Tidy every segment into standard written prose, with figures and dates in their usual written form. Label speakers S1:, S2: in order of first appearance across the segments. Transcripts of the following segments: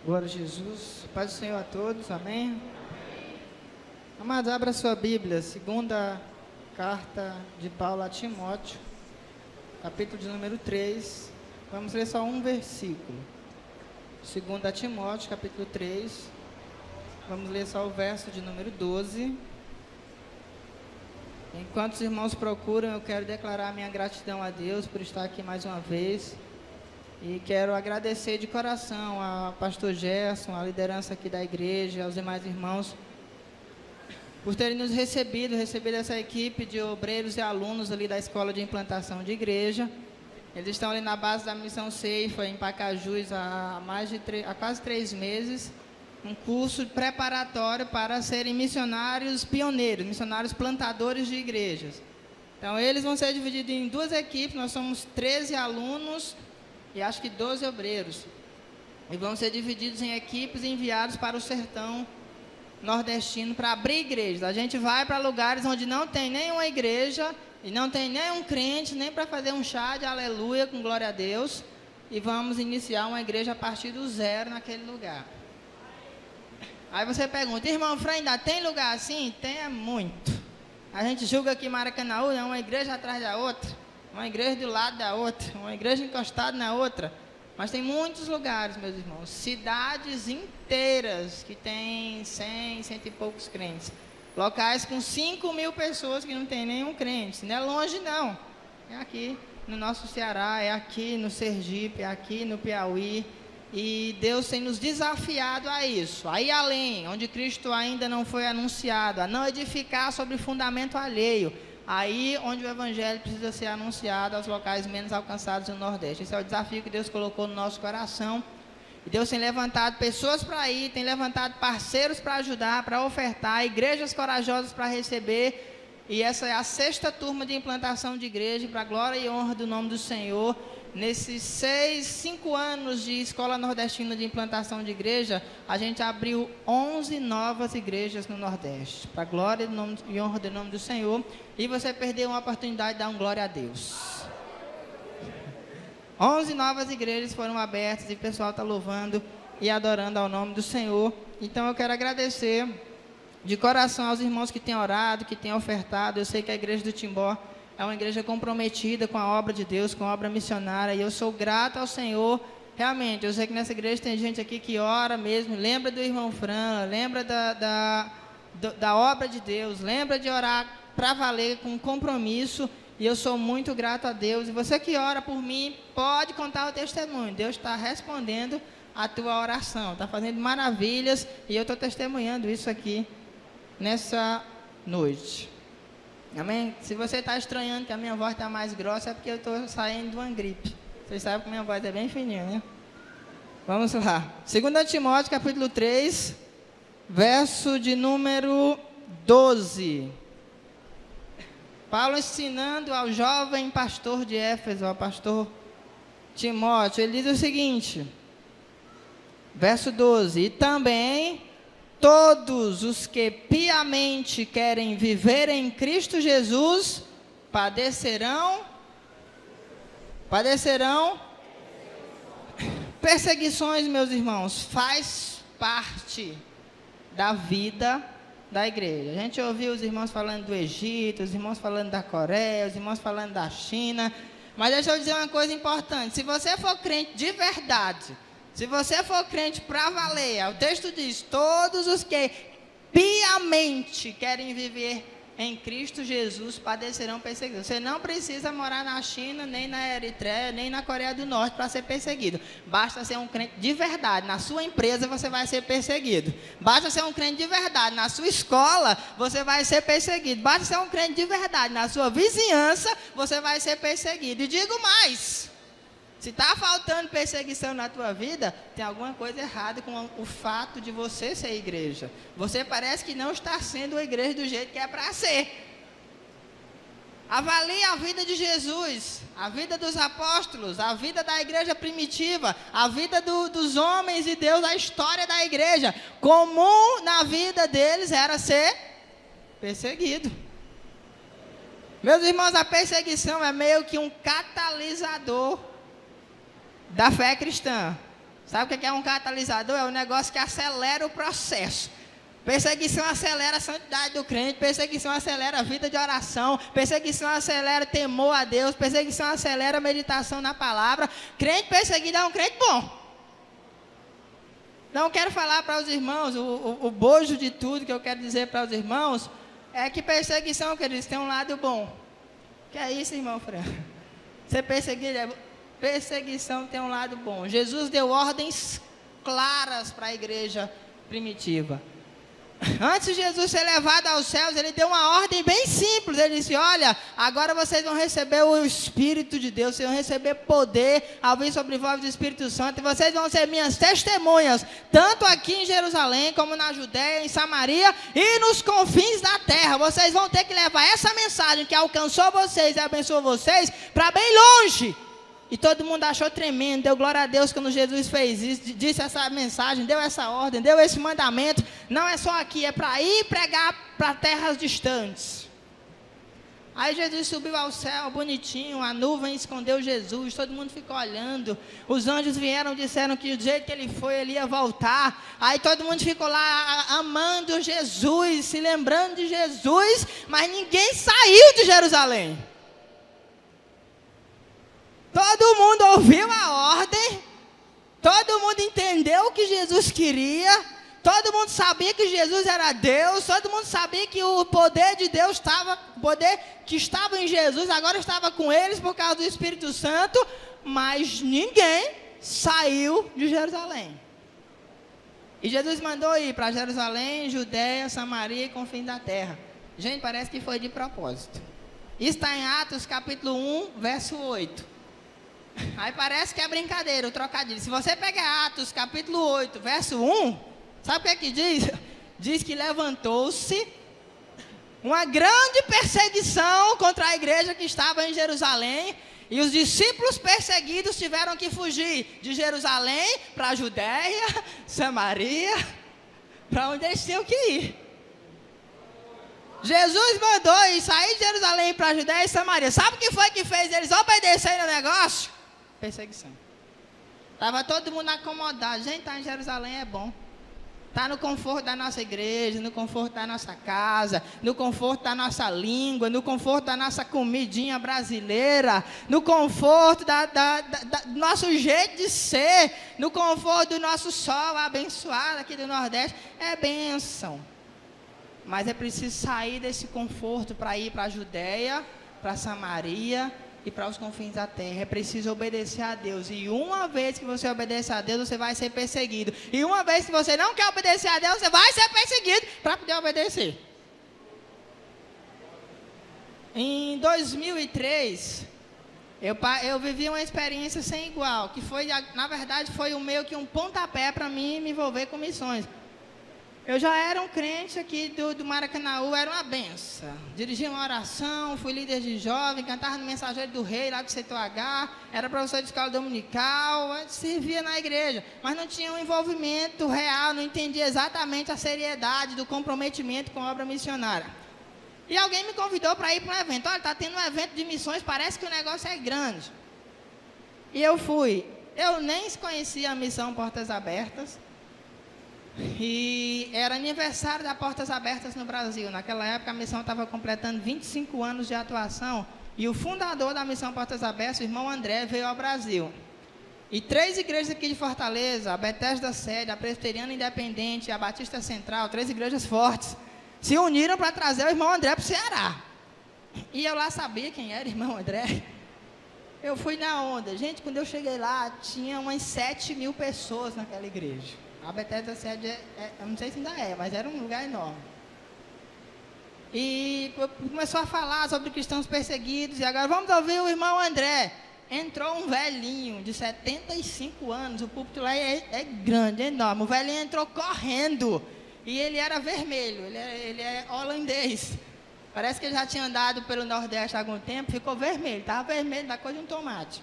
S1: Glória a Jesus. Paz do Senhor a todos. Amém. Amados, abra sua Bíblia. Segunda carta de Paulo a Timóteo, capítulo de número 3. Vamos ler só um versículo. Segunda Timóteo, capítulo 3. Vamos ler só o verso de número 12. Enquanto os irmãos procuram, eu quero declarar minha gratidão a Deus por estar aqui mais uma vez. E quero agradecer de coração ao pastor Gerson, a liderança aqui da igreja, aos demais irmãos, por terem nos recebido essa equipe de obreiros e alunos ali da Escola de Implantação de Igreja. Eles estão ali na base da Missão Ceifa, em Pacajus, há quase 3 meses. Um curso preparatório para serem missionários pioneiros, missionários plantadores de igrejas. Então, eles vão ser divididos em 2 equipes, nós somos 13 alunos e acho que 12 obreiros. E vão ser divididos em equipes e enviados para o sertão nordestino para abrir igrejas. A gente vai para lugares onde não tem nenhuma igreja e não tem nenhum crente, nem para fazer um chá de aleluia com glória a Deus. E vamos iniciar uma igreja a partir do zero naquele lugar. Aí você pergunta, irmão Fran, ainda tem lugar assim? Tem, é muito. A gente julga que Maracanaú é uma igreja atrás da outra, uma igreja do lado da outra, uma igreja encostada na outra. Mas tem muitos lugares, meus irmãos, cidades inteiras que tem 100 e poucos crentes. Locais com 5.000 pessoas que não tem nenhum crente. Não é longe não, é aqui no nosso Ceará, é aqui no Sergipe, é aqui no Piauí. E Deus tem nos desafiado a isso, a ir além, onde Cristo ainda não foi anunciado, a não edificar sobre fundamento alheio, aí onde o Evangelho precisa ser anunciado aos locais menos alcançados no Nordeste. Esse é o desafio que Deus colocou no nosso coração. E Deus tem levantado pessoas para ir, tem levantado parceiros para ajudar, para ofertar, igrejas corajosas para receber. E essa é a 6ª turma de implantação de igreja, para a glória e honra do nome do Senhor. Nesses 5 anos de Escola Nordestina de Implantação de Igreja, a gente abriu 11 novas igrejas no Nordeste, para a glória e honra do nome do Senhor. E você perdeu uma oportunidade de dar um glória a Deus. 11 novas igrejas foram abertas e o pessoal está louvando e adorando ao nome do Senhor. Então eu quero agradecer de coração aos irmãos que têm orado, que têm ofertado. Eu sei que a igreja do Timbó é uma igreja comprometida com a obra de Deus, com a obra missionária, e eu sou grato ao Senhor. Realmente, eu sei que nessa igreja tem gente aqui que ora mesmo, lembra do irmão Fran, lembra da obra de Deus, lembra de orar para valer com compromisso, e eu sou muito grato a Deus. E você que ora por mim, pode contar o testemunho, Deus está respondendo a tua oração, está fazendo maravilhas, e eu estou testemunhando isso aqui nessa noite. Amém? Se você está estranhando que a minha voz está mais grossa, é porque eu estou saindo de uma gripe. Vocês sabem que a minha voz é bem fininha, né? Vamos lá. 2 Timóteo, capítulo 3, verso de número 12. Paulo ensinando ao jovem pastor de Éfeso, ao pastor Timóteo, ele diz o seguinte, verso 12, e também todos os que piamente querem viver em Cristo Jesus padecerão perseguições, meus irmãos. Faz parte da vida da igreja. A gente ouviu os irmãos falando do Egito, os irmãos falando da Coreia, os irmãos falando da China. Mas deixa eu dizer uma coisa importante. Se você for crente de verdade, se você for crente para valer, o texto diz, todos os que piamente querem viver em Cristo Jesus padecerão perseguição. Você não precisa morar na China, nem na Eritreia, nem na Coreia do Norte para ser perseguido. Basta ser um crente de verdade. Na sua empresa você vai ser perseguido. Basta ser um crente de verdade. Na sua escola você vai ser perseguido. Basta ser um crente de verdade. Na sua vizinhança você vai ser perseguido. E digo mais, se está faltando perseguição na tua vida, tem alguma coisa errada com o fato de você ser igreja. Você parece que não está sendo a igreja do jeito que é para ser. Avalie a vida de Jesus, a vida dos apóstolos, a vida da igreja primitiva, a vida dos homens de Deus, a história da igreja. Comum na vida deles era ser perseguido. Meus irmãos, a perseguição é meio que um catalisador da fé cristã. Sabe o que é um catalisador? É um negócio que acelera o processo. Perseguição acelera a santidade do crente, perseguição acelera a vida de oração, perseguição acelera temor a Deus, perseguição acelera a meditação na palavra. Crente perseguido é um crente bom. Não quero falar para os irmãos, o bojo de tudo que eu quero dizer para os irmãos é que perseguição, queridos, tem um lado bom. Que é isso, irmão Fran? Ser perseguido, perseguição tem um lado bom. Jesus deu ordens claras para a igreja primitiva. Antes de Jesus ser levado aos céus, ele deu uma ordem bem simples. Ele disse: olha, agora vocês vão receber o Espírito de Deus, vocês vão receber poder ao vir sobre vós o Espírito Santo, e vocês vão ser minhas testemunhas, tanto aqui em Jerusalém, como na Judéia, em Samaria e nos confins da terra. Vocês vão ter que levar essa mensagem que alcançou vocês e abençoou vocês para bem longe. E todo mundo achou tremendo, deu glória a Deus quando Jesus fez isso, disse essa mensagem, deu essa ordem, deu esse mandamento. Não é só aqui, é para ir pregar para terras distantes. Aí Jesus subiu ao céu, bonitinho, a nuvem escondeu Jesus, todo mundo ficou olhando. Os anjos vieram, disseram que do jeito que ele foi, ele ia voltar. Aí todo mundo ficou lá amando Jesus, se lembrando de Jesus, mas ninguém saiu de Jerusalém. Todo mundo ouviu a ordem, todo mundo entendeu o que Jesus queria, todo mundo sabia que Jesus era Deus, todo mundo sabia que o poder de Deus estava, o poder que estava em Jesus agora estava com eles por causa do Espírito Santo, mas ninguém saiu de Jerusalém. E Jesus mandou ir para Jerusalém, Judéia, Samaria e confins da terra. Gente, parece que foi de propósito. Isso está em Atos capítulo 1, verso 8. Aí parece que é brincadeira, o trocadilho. Se você pegar Atos capítulo 8, verso 1, sabe o que é que diz? Diz que levantou-se uma grande perseguição contra a igreja que estava em Jerusalém, e os discípulos perseguidos tiveram que fugir de Jerusalém para a Judéia, Samaria, para onde eles tinham que ir. Jesus mandou ir sair de Jerusalém para a Judéia e Samaria. Sabe o que foi que fez eles obedecerem ao negócio? Perseguição. Estava todo mundo acomodado. Gente, estar em Jerusalém é bom. Está no conforto da nossa igreja, no conforto da nossa casa, no conforto da nossa língua, no conforto da nossa comidinha brasileira, no conforto do nosso jeito de ser, no conforto do nosso sol abençoado aqui do Nordeste. É bênção. Mas é preciso sair desse conforto para ir para a Judéia, para Samaria e para os confins da terra. É preciso obedecer a Deus. E uma vez que você obedece a Deus, você vai ser perseguido. E uma vez que você não quer obedecer a Deus, você vai ser perseguido para poder obedecer. Em 2003, eu vivi uma experiência sem igual, que foi, na verdade, foi meio que um pontapé para mim me envolver com missões. Eu já era um crente aqui do Maracanaú, era uma benção. Dirigi uma oração, fui líder de jovem, cantava no Mensageiro do Rei, lá do C2H, era professor de escola dominical, servia na igreja, mas não tinha um envolvimento real, não entendia exatamente a seriedade do comprometimento com a obra missionária. E alguém me convidou para ir para um evento. Olha, está tendo um evento de missões, parece que o negócio é grande. E eu fui. Eu nem conhecia a missão Portas Abertas. E era aniversário da Portas Abertas no Brasil. Naquela época a missão estava completando 25 anos de atuação. E o fundador da missão Portas Abertas, o irmão André, veio ao Brasil. E 3 igrejas aqui de Fortaleza, a Bethesda Sede, a Presbiteriana Independente, a Batista Central, 3 igrejas fortes, se uniram para trazer o irmão André para o Ceará. E eu lá sabia quem era o irmão André. Eu fui na onda. Gente, quando eu cheguei lá, tinha umas 7.000 pessoas naquela igreja. A Bethesda Sede, eu não sei se ainda é, mas era um lugar enorme. E começou a falar sobre cristãos perseguidos. E agora vamos ouvir o irmão André. Entrou um velhinho de 75 anos. O púlpito lá é grande, é enorme. O velhinho entrou correndo. E ele era vermelho, ele é holandês. Parece que ele já tinha andado pelo Nordeste há algum tempo. Ficou vermelho, estava vermelho da cor de um tomate.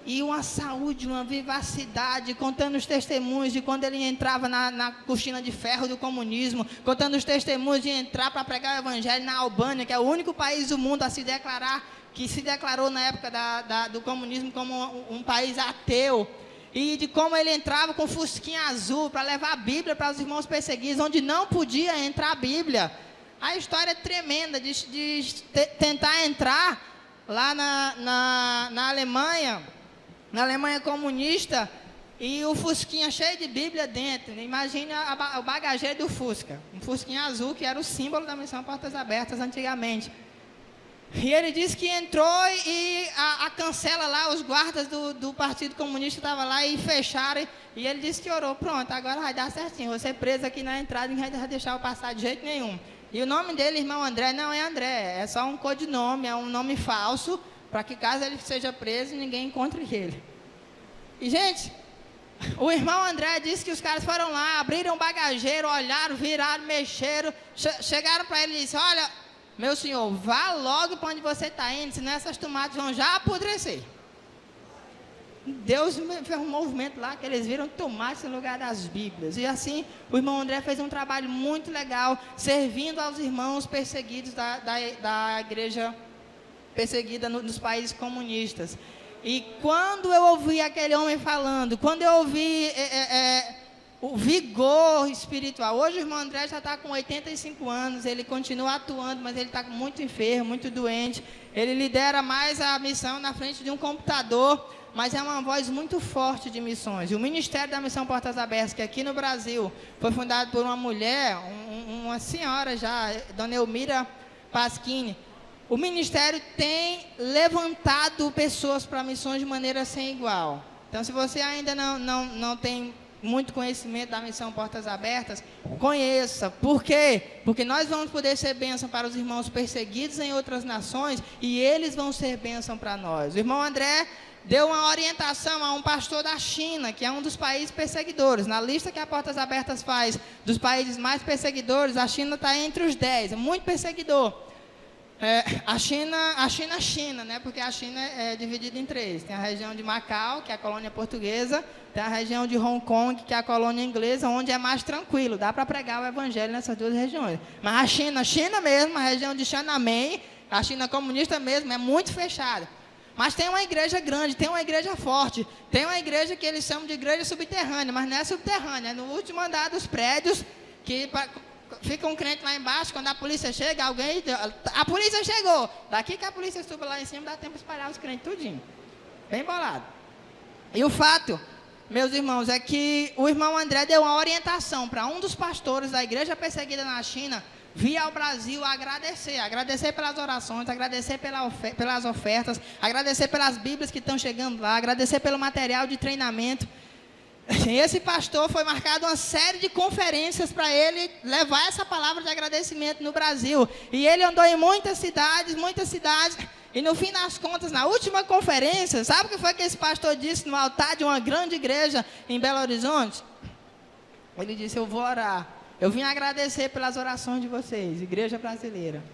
S1: E uma saúde, uma vivacidade, contando os testemunhos de quando ele entrava na cortina de ferro do comunismo, contando os testemunhos de entrar para pregar o evangelho na Albânia, que é o único país do mundo a se declarar, que se declarou na época do comunismo como um país ateu. e de como ele entrava com fusquinha azul para levar a Bíblia para os irmãos perseguidos, onde não podia entrar a Bíblia. A história é tremenda de tentar entrar lá na Alemanha, na Alemanha comunista, e o fusquinha cheio de Bíblia dentro. Imagina o bagageiro do Fusca, um fusquinha azul que era o símbolo da Missão Portas Abertas antigamente. E ele disse que entrou e a cancela lá, os guardas do Partido Comunista estavam lá e fecharam. E ele disse que orou, pronto, agora vai dar certinho, vou ser preso aqui na entrada e não vai deixar eu passar de jeito nenhum. E o nome dele, irmão André, não é André, é só um codinome, é um nome falso, para que caso ele seja preso, ninguém encontre ele. E, gente, o irmão André disse que os caras foram lá, abriram o bagageiro, olharam, viraram, mexeram, chegaram para ele e disseram, olha, meu senhor, vá logo para onde você está indo, senão essas tomates vão já apodrecer. Deus fez um movimento lá, que eles viram tomates no lugar das Bíblias. E assim, o irmão André fez um trabalho muito legal, servindo aos irmãos perseguidos da igreja perseguida nos países comunistas. E quando eu ouvi aquele homem falando, quando eu ouvi o vigor espiritual, hoje o irmão André já está com 85 anos, ele continua atuando, mas ele está muito enfermo, muito doente. Ele lidera mais a missão na frente de um computador, mas é uma voz muito forte de missões. E o Ministério da Missão Portas Abertas, que aqui no Brasil foi fundado por uma mulher, uma senhora já, dona Elmira Pasquini. O Ministério tem levantado pessoas para missões de maneira sem igual. Então, se você ainda não tem muito conhecimento da Missão Portas Abertas, conheça. Por quê? Porque nós vamos poder ser bênção para os irmãos perseguidos em outras nações e eles vão ser bênção para nós. O irmão André deu uma orientação a um pastor da China, que é um dos países perseguidores. Na lista que a Portas Abertas faz dos países mais perseguidores, a China está entre os 10, é muito perseguidor. A China, né? Porque a China é dividida em 3. Tem a região de Macau, que é a colônia portuguesa, tem a região de Hong Kong, que é a colônia inglesa, onde é mais tranquilo, dá para pregar o evangelho nessas 2 regiões. Mas a China mesmo, a região de Xiamen, a China comunista mesmo, é muito fechada. Mas tem uma igreja grande, tem uma igreja forte, tem uma igreja que eles chamam de igreja subterrânea, mas não é subterrânea, é no último andar dos prédios, que fica um crente lá embaixo, quando a polícia chega, a polícia chegou, daqui que a polícia suba lá em cima, dá tempo de espalhar os crentes tudinho, bem bolado. E o fato, meus irmãos, é que o irmão André deu uma orientação para um dos pastores da igreja perseguida na China, vir ao Brasil agradecer pelas orações, agradecer pelas ofertas, agradecer pelas Bíblias que estão chegando lá, agradecer pelo material de treinamento. Esse pastor foi marcado uma série de conferências para ele levar essa palavra de agradecimento no Brasil. E ele andou em muitas cidades, e no fim das contas, na última conferência, sabe o que foi que esse pastor disse no altar de uma grande igreja em Belo Horizonte? Ele disse, eu vou orar. Eu vim agradecer pelas orações de vocês, igreja brasileira.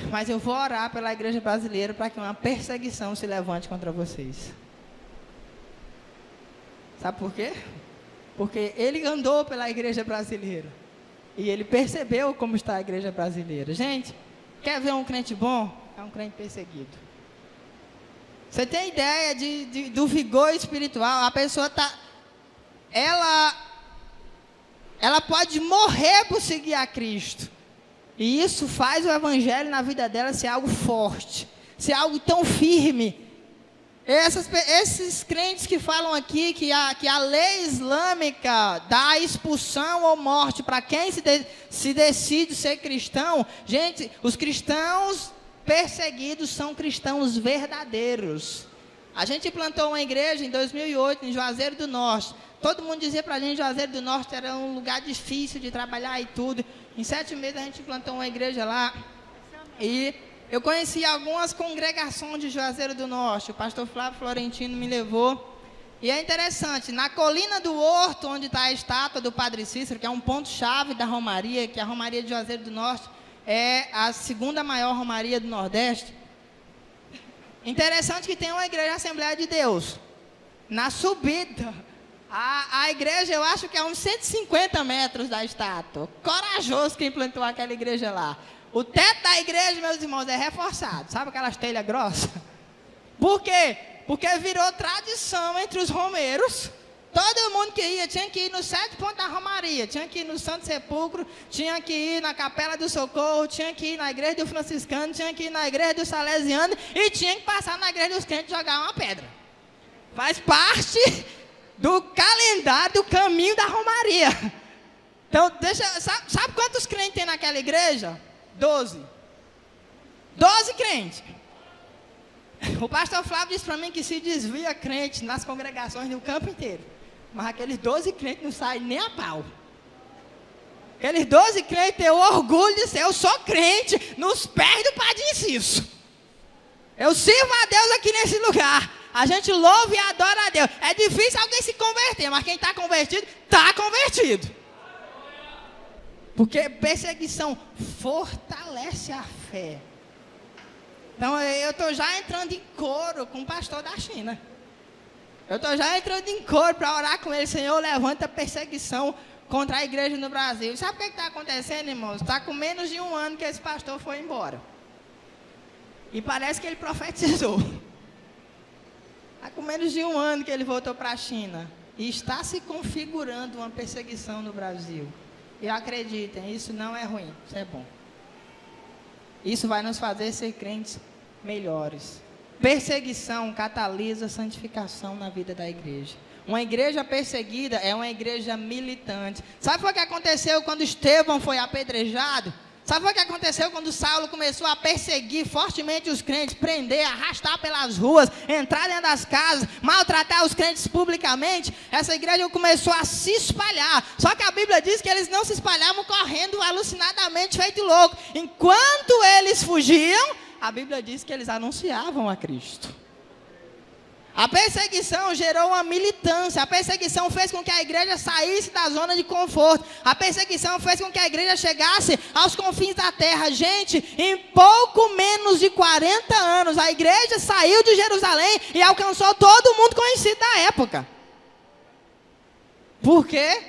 S1: Mas eu vou orar pela igreja brasileira para que uma perseguição se levante contra vocês. Sabe por quê? Porque ele andou pela igreja brasileira. E ele percebeu como está a igreja brasileira. Gente, quer ver um crente bom? É um crente perseguido. Você tem ideia do vigor espiritual? A pessoa está... Ela pode morrer por seguir a Cristo. E isso faz o evangelho na vida dela ser algo forte. Ser algo tão firme. Esses crentes que falam aqui que a lei islâmica dá expulsão ou morte para quem se decide ser cristão. Gente, os cristãos perseguidos são cristãos verdadeiros. A gente plantou uma igreja em 2008 em Juazeiro do Norte. Todo mundo dizia para a gente que Juazeiro do Norte era um lugar difícil de trabalhar e tudo. Em 7 meses a gente plantou uma igreja lá. E eu conheci algumas congregações de Juazeiro do Norte. O pastor Flávio Florentino me levou. E é interessante, na colina do Horto, onde está a estátua do Padre Cícero, que é um ponto-chave da Romaria, que a Romaria de Juazeiro do Norte é a 2ª maior Romaria do Nordeste. Interessante que tem uma igreja Assembleia de Deus. Na subida, a igreja, eu acho que é uns 150 metros da estátua. Corajoso quem plantou aquela igreja lá. O teto da igreja, meus irmãos, é reforçado. Sabe aquelas telhas grossas? Por quê? Porque virou tradição entre os romeiros. Todo mundo que ia, tinha que ir nos 7 pontos da Romaria, tinha que ir no Santo Sepulcro, tinha que ir na Capela do Socorro, tinha que ir na Igreja do Franciscano, tinha que ir na Igreja do Salesiano e tinha que passar na Igreja dos Crentes e jogar uma pedra. Faz parte do calendário, do caminho da Romaria. Então, sabe quantos crentes tem naquela igreja? 12. 12 crentes. O pastor Flávio disse para mim que se desvia crente nas congregações no campo inteiro. Mas aqueles 12 crentes não saem nem a pau. Aqueles 12 crentes têm o orgulho de ser, eu sou crente nos pés do Padre Inciso. Eu sirvo a Deus aqui nesse lugar. A gente louva e adora a Deus. É difícil alguém se converter, mas quem está convertido, está convertido. Porque perseguição fortalece a fé. Então eu estou já entrando em coro com o pastor da China. Eu estou já entrando em coro para orar com ele. Senhor, levanta a perseguição contra a igreja no Brasil. Sabe o que está acontecendo, irmãos? Está com menos de 1 ano que esse pastor foi embora. E parece que ele profetizou. Está com menos de 1 ano que ele voltou para a China. E está se configurando uma perseguição no Brasil. E acreditem, isso não é ruim, isso é bom. Isso vai nos fazer ser crentes melhores. Perseguição catalisa a santificação na vida da igreja. Uma igreja perseguida é uma igreja militante. Sabe o que aconteceu quando Estevão foi apedrejado? Sabe o que aconteceu quando Saulo começou a perseguir fortemente os crentes, prender, arrastar pelas ruas, entrar dentro das casas, maltratar os crentes publicamente? Essa igreja começou a se espalhar. Só que a Bíblia diz que eles não se espalhavam correndo alucinadamente, feito louco. Enquanto eles fugiam, a Bíblia diz que eles anunciavam a Cristo. A perseguição gerou uma militância. A perseguição fez com que a igreja saísse da zona de conforto. A perseguição fez com que a igreja chegasse aos confins da terra. Gente, em pouco menos de 40 anos, a igreja saiu de Jerusalém e alcançou todo mundo conhecido da época. Por quê?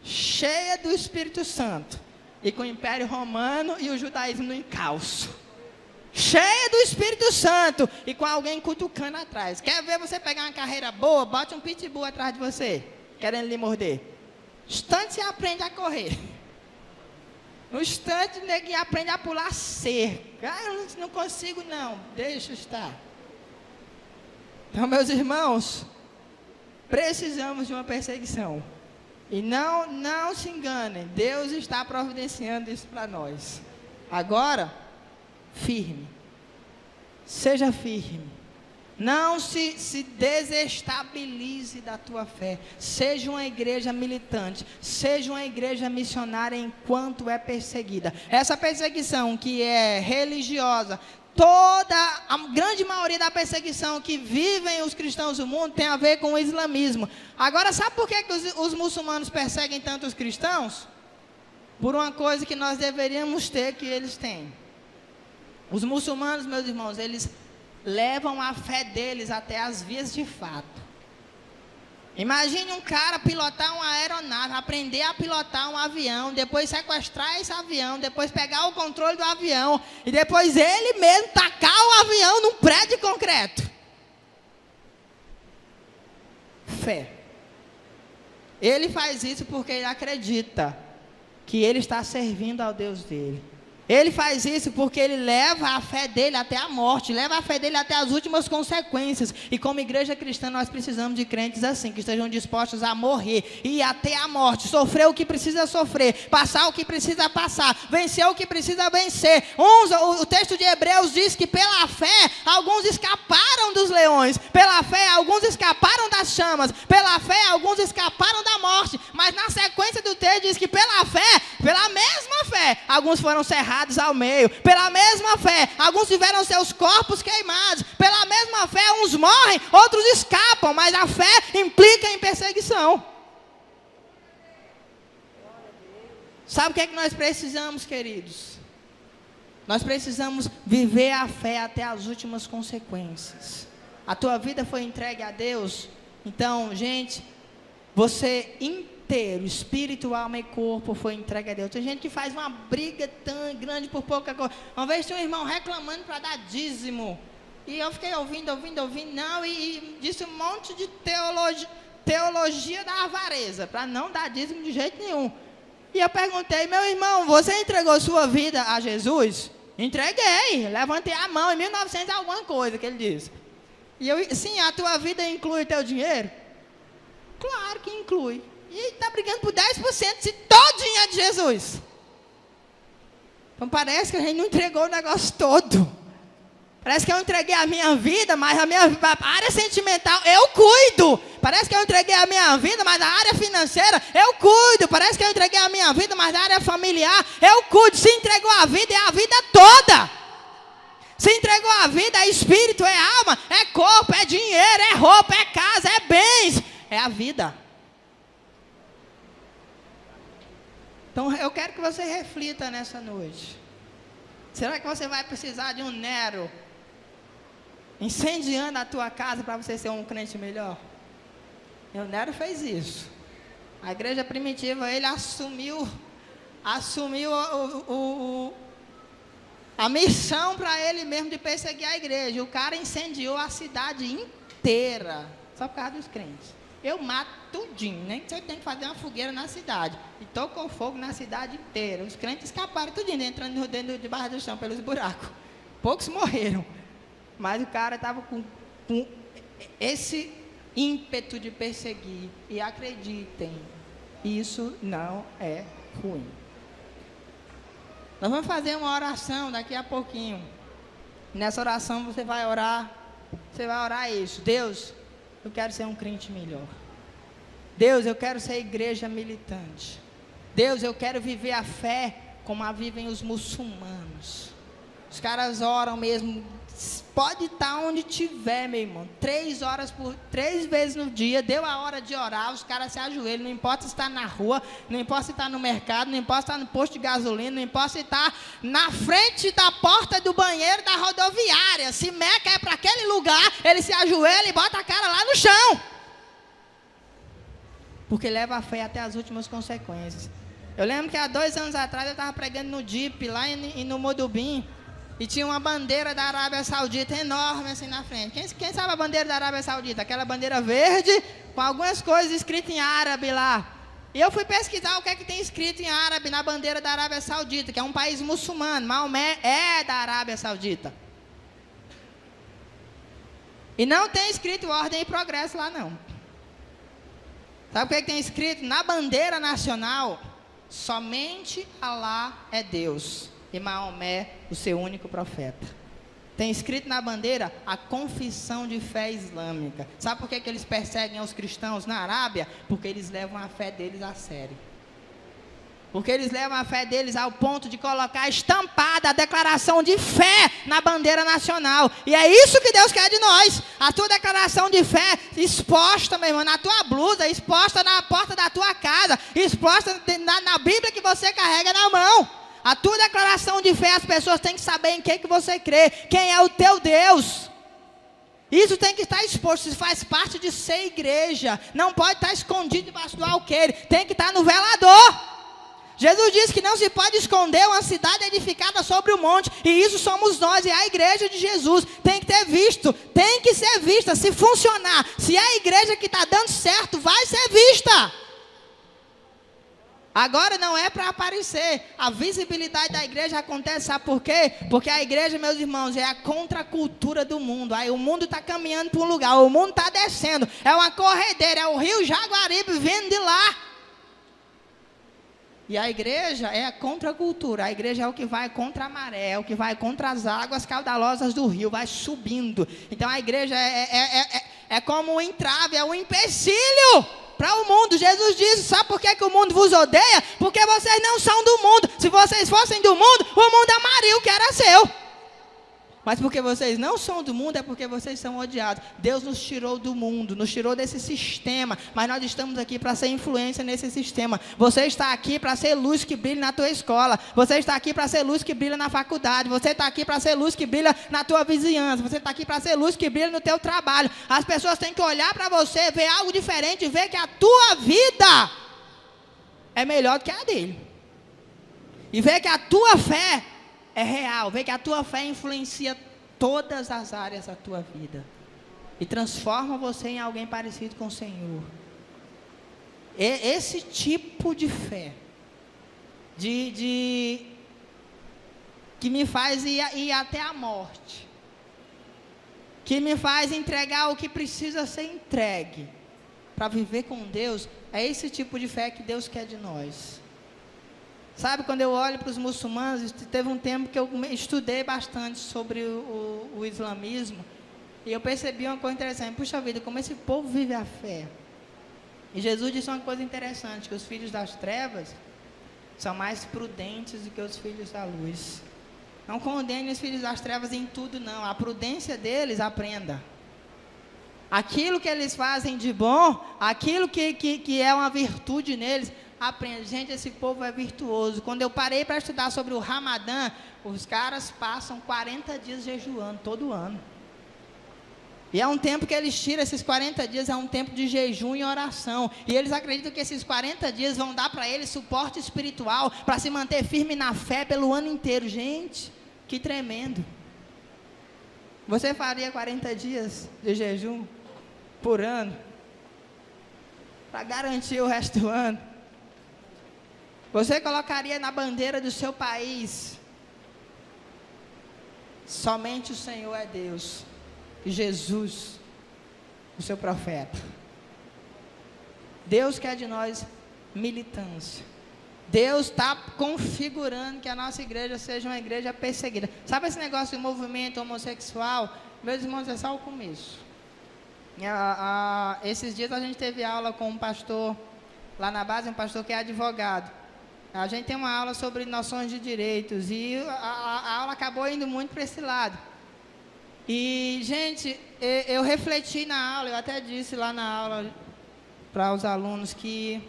S1: Cheia do Espírito Santo. E com o Império Romano e o judaísmo no encalço. Cheia do Espírito Santo e com alguém cutucando atrás. Quer ver você pegar uma carreira boa? Bote um pitbull atrás de você, querendo lhe morder. No instante você aprende a correr. No instante ninguém aprende a pular cerca. Eu não consigo não, deixa estar. Então, meus irmãos, precisamos de uma perseguição. E não se enganem, Deus está providenciando isso para nós. Agora, firme, seja firme, não se desestabilize da tua fé, seja uma igreja militante, seja uma igreja missionária enquanto é perseguida. Essa perseguição que é religiosa, a grande maioria da perseguição que vivem os cristãos do mundo tem a ver com o islamismo. Agora, sabe por que os muçulmanos perseguem tanto os cristãos? Por uma coisa que nós deveríamos ter que eles têm. Os muçulmanos, meus irmãos, eles levam a fé deles até as vias de fato. Imagine um cara pilotar uma aeronave, aprender a pilotar um avião, depois sequestrar esse avião, depois pegar o controle do avião, e depois ele mesmo tacar o avião num prédio de concreto. Fé. Ele faz isso porque ele acredita que ele está servindo ao Deus dele. Ele faz isso porque ele leva a fé dele até a morte, leva a fé dele até as últimas consequências. E como igreja cristã nós precisamos de crentes assim, que estejam dispostos a morrer, ir até a morte, sofrer o que precisa sofrer, passar o que precisa passar, vencer o que precisa vencer. O texto de Hebreus diz que pela fé alguns escaparam dos leões, pela fé alguns escaparam das chamas, pela fé alguns escaparam da morte. Mas na sequência do texto diz que pela fé, pela mesma fé, alguns foram cerrados ao meio, pela mesma fé, alguns tiveram seus corpos queimados, pela mesma fé, uns morrem, outros escapam, mas a fé implica em perseguição. Sabe o que é que nós precisamos, queridos? Nós precisamos viver a fé até as últimas consequências. A tua vida foi entregue a Deus, então, gente, você inteiro, espírito, alma e corpo foi entregue a Deus. Tem gente que faz uma briga tão grande por pouca coisa. Uma vez tinha um irmão reclamando para dar dízimo. E eu fiquei ouvindo, não, e disse um monte de teologia da avareza, para não dar dízimo de jeito nenhum. E eu perguntei, meu irmão, você entregou sua vida a Jesus? Entreguei, levantei a mão em 1900 alguma coisa que ele disse. E eu, sim, a tua vida inclui o teu dinheiro? Claro que inclui. E está brigando por 10% se todinho é de Jesus. Então parece que a gente não entregou o negócio todo. Parece que eu entreguei a minha vida, mas a área sentimental eu cuido. Parece que eu entreguei a minha vida, mas a área financeira eu cuido. Parece que eu entreguei a minha vida, mas a área familiar eu cuido. Se entregou a vida, é a vida toda. Se entregou a vida, é espírito, é alma, é corpo, é dinheiro, é roupa, é casa, é bens. É a vida. Então eu quero que você reflita nessa noite. Será que você vai precisar de um Nero incendiando a tua casa para você ser um crente melhor? E o Nero fez isso. A igreja primitiva, ele assumiu a missão para ele mesmo de perseguir a igreja. O cara incendiou a cidade inteira, só por causa dos crentes. Eu mato tudinho, nem que você tem que fazer uma fogueira na cidade. E tocou fogo na cidade inteira. Os crentes escaparam tudinho, entrando dentro debaixo do chão pelos buracos. Poucos morreram. Mas o cara estava com esse ímpeto de perseguir. E acreditem, isso não é ruim. Nós vamos fazer uma oração daqui a pouquinho. Nessa oração você vai orar isso. Deus, eu quero ser um crente melhor. Deus, eu quero ser igreja militante. Deus, eu quero viver a fé como a vivem os muçulmanos. Os caras oram mesmo. Pode estar onde tiver, meu irmão. 3 vezes no dia, deu a hora de orar, os caras se ajoelham. Não importa se está na rua, não importa se está no mercado, não importa se está no posto de gasolina, não importa se está na frente da porta do banheiro da rodoviária. Se Meca é para aquele lugar, ele se ajoelha e bota a cara lá no chão. Porque leva a fé até as últimas consequências. Eu lembro que há 2 anos atrás eu estava pregando no DIP, lá no Modubim. E tinha uma bandeira da Arábia Saudita enorme assim na frente. Quem sabe a bandeira da Arábia Saudita? Aquela bandeira verde com algumas coisas escritas em árabe lá. E eu fui pesquisar o que é que tem escrito em árabe na bandeira da Arábia Saudita, que é um país muçulmano. Maomé é da Arábia Saudita. E não tem escrito ordem e progresso lá não. Sabe o que é que tem escrito? Na bandeira nacional, somente Alá é Deus. E Maomé, o seu único profeta. Tem escrito na bandeira a confissão de fé islâmica. Sabe por que eles perseguem os cristãos na Arábia? Porque eles levam a fé deles a sério. Porque eles levam a fé deles ao ponto de colocar estampada a declaração de fé na bandeira nacional. E é isso que Deus quer de nós. A tua declaração de fé exposta, meu irmão, na tua blusa, exposta na porta da tua casa, exposta na Bíblia que você carrega na mão. A tua declaração de fé, as pessoas têm que saber em que você crê, quem é o teu Deus. Isso tem que estar exposto, isso faz parte de ser igreja. Não pode estar escondido debaixo do alqueire, tem que estar no velador. Jesus disse que não se pode esconder uma cidade edificada sobre o monte, e isso somos nós, e a igreja de Jesus tem que ter visto, tem que ser vista. Se funcionar, se é a igreja que está dando certo, vai ser vista. Agora não é para aparecer. A visibilidade da igreja acontece, sabe por quê? Porque a igreja, meus irmãos, é a contracultura do mundo. Aí o mundo está caminhando para um lugar, o mundo está descendo. É uma corredeira, é o rio Jaguaribe vindo de lá. E a igreja é a contracultura. A igreja é o que vai contra a maré, é o que vai contra as águas caudalosas do rio, vai subindo. Então a igreja é como um entrave, é um empecilho para o mundo. Jesus disse, sabe por que o mundo vos odeia? Porque vocês não são do mundo. Se vocês fossem do mundo, o mundo amaria o que era seu. Mas porque vocês não são do mundo, é porque vocês são odiados. Deus nos tirou do mundo, nos tirou desse sistema, mas nós estamos aqui para ser influência nesse sistema. Você está aqui para ser luz que brilha na tua escola. Você está aqui para ser luz que brilha na faculdade. Você está aqui para ser luz que brilha na tua vizinhança. Você está aqui para ser luz que brilha no teu trabalho. As pessoas têm que olhar para você, ver algo diferente, ver que a tua vida é melhor do que a dele. E ver que a tua fé é real, ver que a tua fé influencia todas as áreas da tua vida e transforma você em alguém parecido com o Senhor. Esse tipo de fé, que me faz ir até a morte, que me faz entregar o que precisa ser entregue, para viver com Deus, é esse tipo de fé que Deus quer de nós. Sabe, quando eu olho para os muçulmanos, teve um tempo que eu estudei bastante sobre o islamismo, e eu percebi uma coisa interessante. Puxa vida, como esse povo vive a fé. E Jesus disse uma coisa interessante, que os filhos das trevas são mais prudentes do que os filhos da luz. Não condene os filhos das trevas em tudo, não. A prudência deles, aprenda. Aquilo que eles fazem de bom, aquilo que é uma virtude neles, aprenda. Gente, esse povo é virtuoso. Quando eu parei para estudar sobre o Ramadã, os caras passam 40 dias jejuando todo ano. E é um tempo que eles tiram, esses 40 dias, é um tempo de jejum e oração. E eles acreditam que esses 40 dias vão dar para eles suporte espiritual, para se manter firme na fé pelo ano inteiro. Gente, que tremendo. Você faria 40 dias de jejum por ano, para garantir o resto do ano? Você colocaria na bandeira do seu país: somente o Senhor é Deus, Jesus, o seu profeta. Deus quer de nós militância. Deus está configurando que a nossa igreja seja uma igreja perseguida. Sabe esse negócio de movimento homossexual? Meus irmãos, é só o começo. Esses dias a gente teve aula com um pastor lá na base, um pastor que é advogado. A gente tem uma aula sobre noções de direitos, e a aula acabou indo muito para esse lado. E, gente, eu refleti na aula, eu até disse lá na aula para os alunos que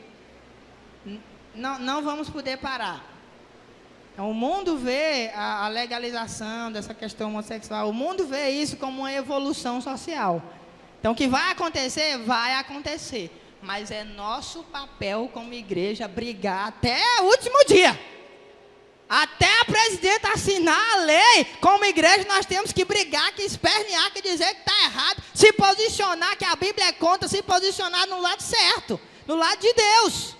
S1: não vamos poder parar. O mundo vê a legalização dessa questão homossexual, o mundo vê isso como uma evolução social. Então, o que vai acontecer, mas é nosso papel como igreja brigar até o último dia. Até a presidenta assinar a lei, como igreja nós temos que brigar, que espernear, que dizer que está errado, se posicionar, que a Bíblia é contra, se posicionar no lado certo, no lado de Deus.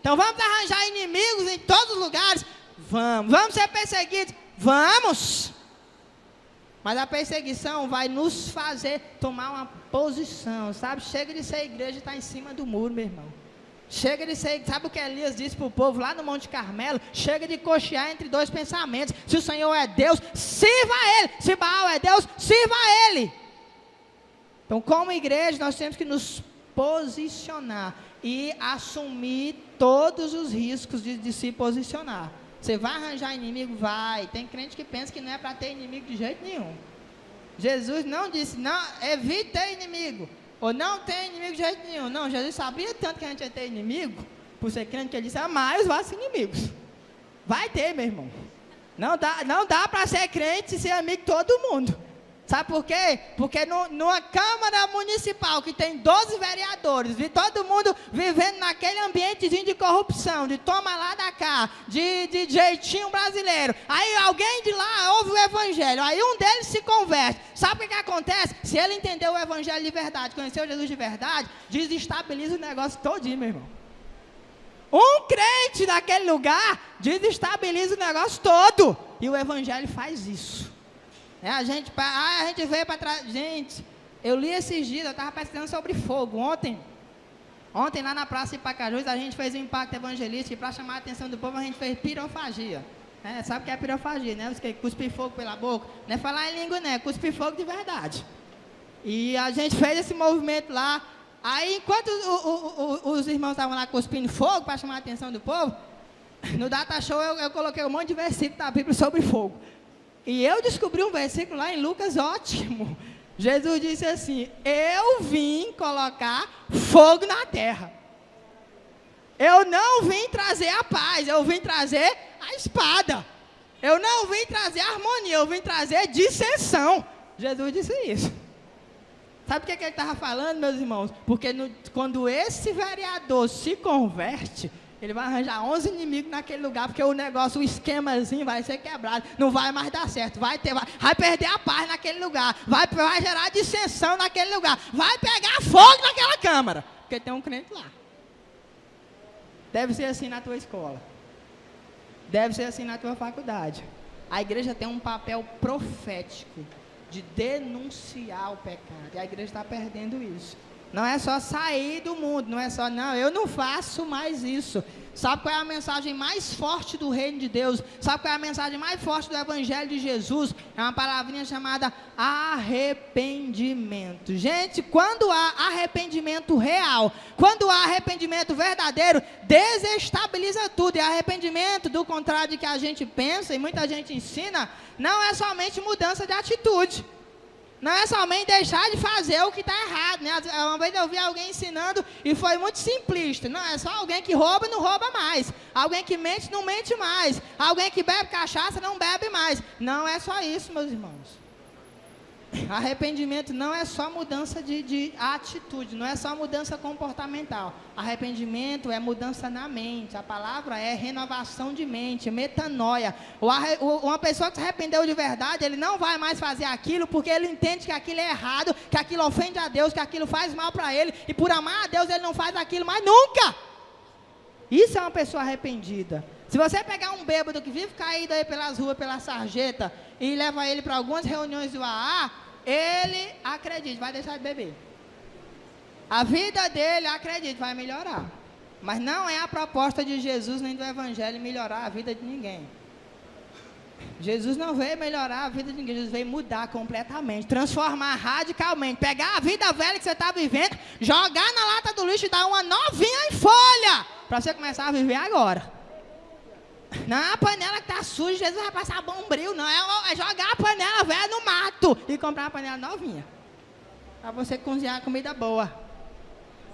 S1: Então vamos arranjar inimigos em todos os lugares? Vamos ser perseguidos? Vamos! Mas a perseguição vai nos fazer tomar uma posição, sabe? Chega de ser igreja e estar em cima do muro, meu irmão. Chega de ser, sabe o que Elias disse para o povo lá no Monte Carmelo? Chega de cochear entre dois pensamentos. Se o Senhor é Deus, sirva a Ele. Se Baal é Deus, sirva a Ele. Então, como igreja, nós temos que nos posicionar e assumir todos os riscos de se posicionar. Você vai arranjar inimigo? Vai. Tem crente que pensa que não é para ter inimigo de jeito nenhum. Jesus não disse, não, evite ter inimigo. Ou não tem inimigo de jeito nenhum. Não, Jesus sabia tanto que a gente ia ter inimigo, por ser crente, que ele disse, amai os vossos inimigos. Vai ter, meu irmão. Não dá para ser crente e ser amigo de todo mundo. Sabe por quê? Porque numa Câmara Municipal que tem 12 vereadores, e todo mundo vivendo naquele ambientezinho de corrupção, de toma lá da cá, de jeitinho brasileiro. Aí alguém de lá ouve o evangelho, aí um deles se converte. Sabe o que acontece? Se ele entendeu o evangelho de verdade, conheceu Jesus de verdade, desestabiliza o negócio todinho, meu irmão. Um crente naquele lugar desestabiliza o negócio todo. E o evangelho faz isso. A gente veio para trás. Gente, eu li esses dias, eu estava pesquisando sobre fogo. Ontem lá na Praça de Pacajus, a gente fez um impacto evangelístico, e para chamar a atenção do povo, a gente fez pirofagia. Sabe o que é pirofagia, né? Os que cuspem fogo pela boca. Não é falar em língua, não, é cuspir fogo de verdade. E a gente fez esse movimento lá. Aí, enquanto os irmãos estavam lá cuspindo fogo para chamar a atenção do povo, no Data Show eu coloquei um monte de versículos da Bíblia sobre fogo. E eu descobri um versículo lá em Lucas ótimo. Jesus disse assim: eu vim colocar fogo na terra. Eu não vim trazer a paz, eu vim trazer a espada. Eu não vim trazer harmonia, eu vim trazer dissensão. Jesus disse isso. Sabe o que ele estava falando, meus irmãos? Porque quando esse vereador se converte, Ele vai arranjar 11 inimigos naquele lugar, porque o negócio, o esquemazinho vai ser quebrado, não vai mais dar certo, vai perder a paz naquele lugar, vai gerar dissensão naquele lugar, vai pegar fogo naquela câmara, porque tem um crente lá. Deve ser assim na tua escola, deve ser assim na tua faculdade. A igreja tem um papel profético de denunciar o pecado, e a igreja está perdendo isso. Não é só sair do mundo, não é só, não, eu não faço mais isso. Sabe qual é a mensagem mais forte do reino de Deus? Sabe qual é a mensagem mais forte do evangelho de Jesus? É uma palavrinha chamada arrependimento. Gente, quando há arrependimento real, quando há arrependimento verdadeiro, desestabiliza tudo. E arrependimento, do contrário de que a gente pensa e muita gente ensina, não é somente mudança de atitude. Não é somente deixar de fazer o que está errado, né? Uma vez eu vi alguém ensinando e foi muito simplista. Não, é só alguém que rouba, não rouba mais. Alguém que mente, não mente mais. Alguém que bebe cachaça, não bebe mais. Não é só isso, meus irmãos. Arrependimento não é só mudança de atitude, não é só mudança comportamental. Arrependimento é mudança na mente. A palavra é renovação de mente, metanoia. Uma pessoa que se arrependeu de verdade, ele não vai mais fazer aquilo porque ele entende que aquilo é errado, que aquilo ofende a Deus, que aquilo faz mal para ele, e por amar a Deus ele não faz aquilo mais nunca. Isso é uma pessoa arrependida. Se você pegar um bêbado que vive caído aí pelas ruas, pela sarjeta, e leva ele para algumas reuniões do AA, ele, acredite, vai deixar de beber. A vida dele, acredite, vai melhorar. Mas não é a proposta de Jesus nem do Evangelho melhorar a vida de ninguém. Jesus não veio melhorar a vida de ninguém, Jesus veio mudar completamente, transformar radicalmente, pegar a vida velha que você está vivendo, jogar na lata do lixo e dar uma novinha em folha, para você começar a viver agora. Não, a panela que está suja, Jesus vai passar bombril, não, é jogar a panela velha no mato e comprar uma panela novinha, para você cozinhar comida boa.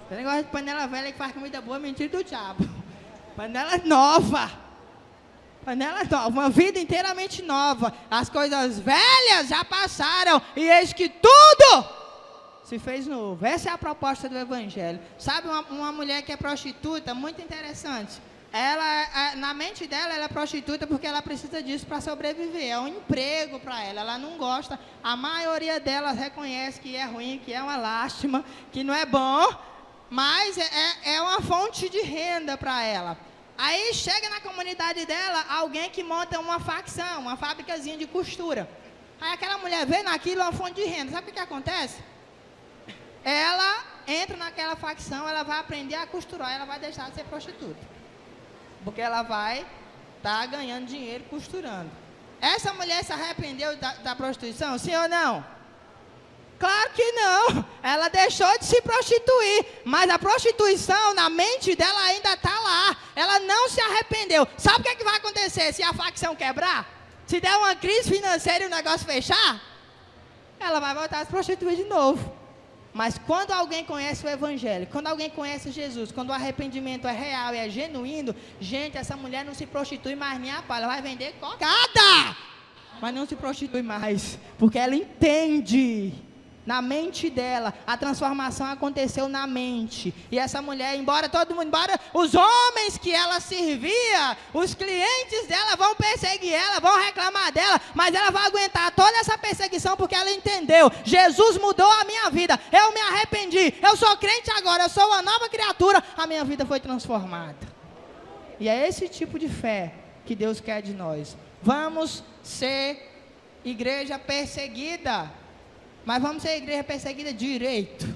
S1: Esse negócio de panela velha que faz comida boa é mentira do diabo. Panela nova, uma vida inteiramente nova. As coisas velhas já passaram e eis que tudo se fez novo. Essa é a proposta do Evangelho. Sabe, uma mulher que é prostituta, muito interessante. Ela, na mente dela, ela é prostituta porque ela precisa disso para sobreviver. É um emprego para ela. Ela não gosta. A maioria delas reconhece que é ruim, que é uma lástima, que não é bom, mas é uma fonte de renda para ela. Aí chega na comunidade dela alguém que monta uma facção, uma fábricazinha de costura. Aí aquela mulher vê naquilo uma fonte de renda. Sabe o que acontece? Ela entra naquela facção, ela vai aprender a costurar, ela vai deixar de ser prostituta. Porque ela vai estar ganhando dinheiro costurando. Essa mulher se arrependeu da prostituição, sim ou não? Claro que não. Ela deixou de se prostituir, mas a prostituição na mente dela ainda está lá. Ela não se arrependeu. Sabe o que vai acontecer se a facção quebrar? Se der uma crise financeira e o negócio fechar, ela vai voltar a se prostituir de novo. Mas quando alguém conhece o Evangelho, quando alguém conhece Jesus, quando o arrependimento é real e é genuíno, gente, essa mulher não se prostitui mais nem a pau, ela vai vender cocada, mas não se prostitui mais, porque ela entende, na mente dela, a transformação aconteceu na mente, e essa mulher, embora os homens que ela servia, os clientes dela vão perseguir ela, vão reclamar dela, mas ela vai aguentar toda essa perseguição, porque ela entendeu, Jesus mudou a minha vida, eu me arrependi, eu sou crente agora, eu sou uma nova criatura, a minha vida foi transformada. E é esse tipo de fé que Deus quer de nós. Vamos ser igreja perseguida, mas vamos ser igreja perseguida direito.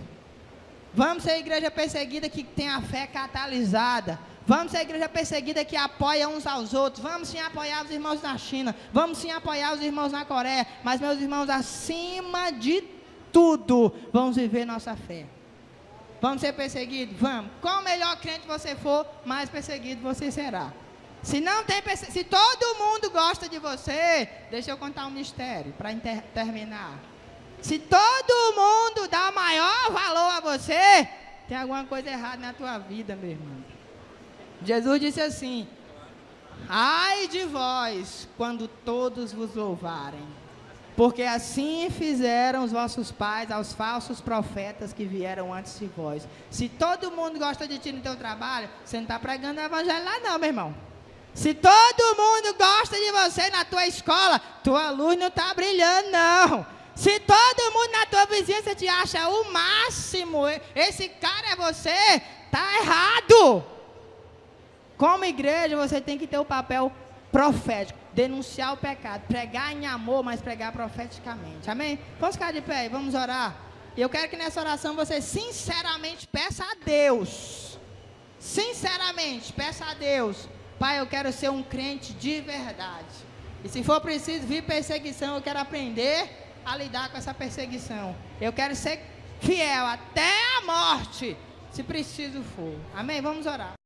S1: Vamos ser igreja perseguida que tem a fé catalisada. Vamos ser igreja perseguida que apoia uns aos outros. Vamos sim apoiar os irmãos na China. Vamos sim apoiar os irmãos na Coreia. Mas, meus irmãos, acima de tudo, vamos viver nossa fé. Vamos ser perseguidos? Vamos. Qual melhor crente você for, mais perseguido você será. Se todo mundo gosta de você, deixa eu contar um mistério para terminar. Se todo mundo dá maior valor a você, tem alguma coisa errada na tua vida, meu irmão. Jesus disse assim: ai de vós, quando todos vos louvarem, porque assim fizeram os vossos pais aos falsos profetas que vieram antes de vós. Se todo mundo gosta de ti no teu trabalho, você não está pregando o evangelho lá não, meu irmão. Se todo mundo gosta de você na tua escola, tua luz não está brilhando não. Se todo mundo na tua vizinhança te acha o máximo, esse cara é você, está errado. Como igreja, você tem que ter o papel profético, denunciar o pecado, pregar em amor, mas pregar profeticamente, amém? Vamos ficar de pé e vamos orar. E eu quero que nessa oração você sinceramente peça a Deus, Pai, eu quero ser um crente de verdade, e se for preciso vir perseguição, eu quero aprender a lidar com essa perseguição, eu quero ser fiel até a morte, se preciso for, amém? Vamos orar.